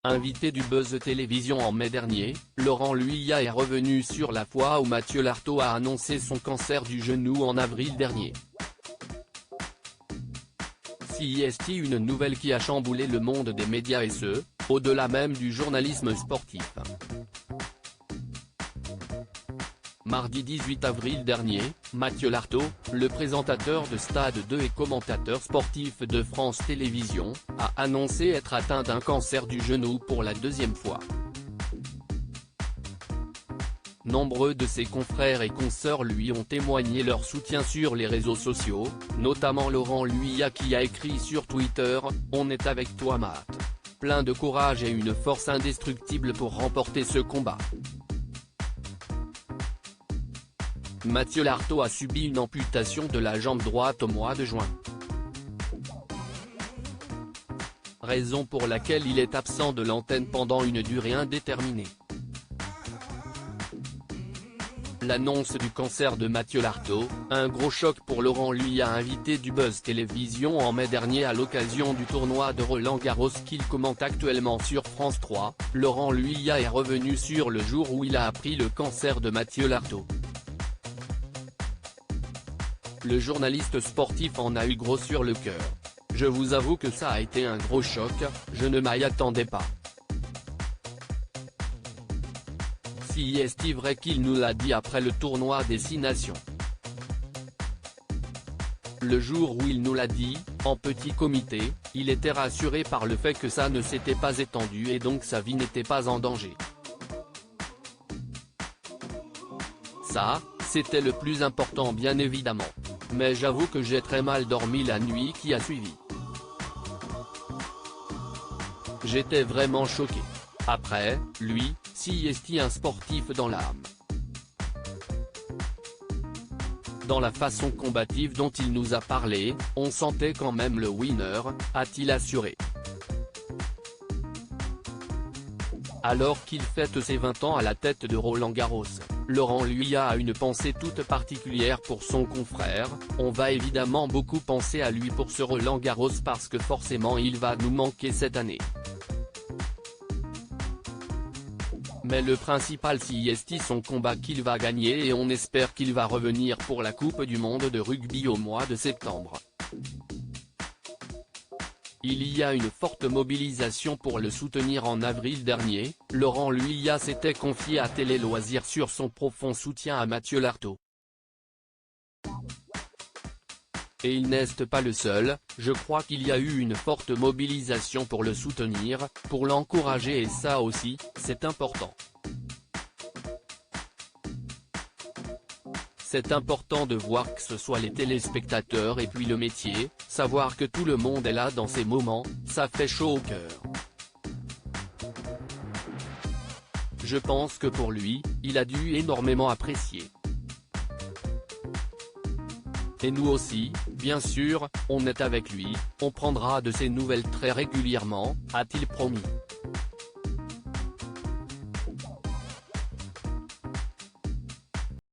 Invité du Buzz Télévision en mai dernier, Laurent Luyat est revenu sur la fois où Mathieu Lartaud a annoncé son cancer du genou en avril dernier. C'est une nouvelle qui a chamboulé le monde des médias et ce, au-delà même du journalisme sportif. Mardi 18 avril dernier, Mathieu Lartaud, le présentateur de Stade 2 et commentateur sportif de France Télévisions, a annoncé être atteint d'un cancer du genou pour la deuxième fois. Nombreux de ses confrères et consoeurs lui ont témoigné leur soutien sur les réseaux sociaux, notamment Laurent Luyat qui a écrit sur Twitter « On est avec toi Matt. Plein de courage et une force indestructible pour remporter ce combat ». Mathieu Lartaud a subi une amputation de la jambe droite au mois de juin. Raison pour laquelle il est absent de l'antenne pendant une durée indéterminée. L'annonce du cancer de Mathieu Lartaud, un gros choc pour Laurent Luyat, invité du Buzz Télévision en mai dernier à l'occasion du tournoi de Roland-Garros qu'il commente actuellement sur France 3, Laurent Luyat est revenu sur le jour où il a appris le cancer de Mathieu Lartaud. Le journaliste sportif en a eu gros sur le cœur. Je vous avoue que ça a été un gros choc, je ne m'y attendais pas. C'est vrai qu'il nous l'a dit après le tournoi des 6 nations. Le jour où il nous l'a dit, en petit comité, il était rassuré par le fait que ça ne s'était pas étendu et donc sa vie n'était pas en danger. Ça, c'était le plus important bien évidemment. Mais j'avoue que j'ai très mal dormi la nuit qui a suivi. J'étais vraiment choqué. Après, lui, c'est un sportif dans l'âme. Dans la façon combative dont il nous a parlé, on sentait quand même le winner, a-t-il assuré. Alors qu'il fête ses 20 ans à la tête de Roland-Garros, Laurent Luyat a une pensée toute particulière pour son confrère. On va évidemment beaucoup penser à lui pour ce Roland-Garros parce que forcément il va nous manquer cette année. Mais le principal c'est son combat qu'il va gagner et on espère qu'il va revenir pour la Coupe du Monde de rugby au mois de septembre. Il y a une forte mobilisation pour le soutenir. En avril dernier, Laurent Luyat s'était confié à Télé Loisirs sur son profond soutien à Mathieu Lartaud. Et il n'est pas le seul, je crois qu'il y a eu une forte mobilisation pour le soutenir, pour l'encourager et ça aussi, c'est important. C'est important de voir que ce soit les téléspectateurs et puis le métier, savoir que tout le monde est là dans ces moments, ça fait chaud au cœur. Je pense que pour lui, il a dû énormément apprécier. Et nous aussi, bien sûr, on est avec lui, on prendra de ses nouvelles très régulièrement, a-t-il promis.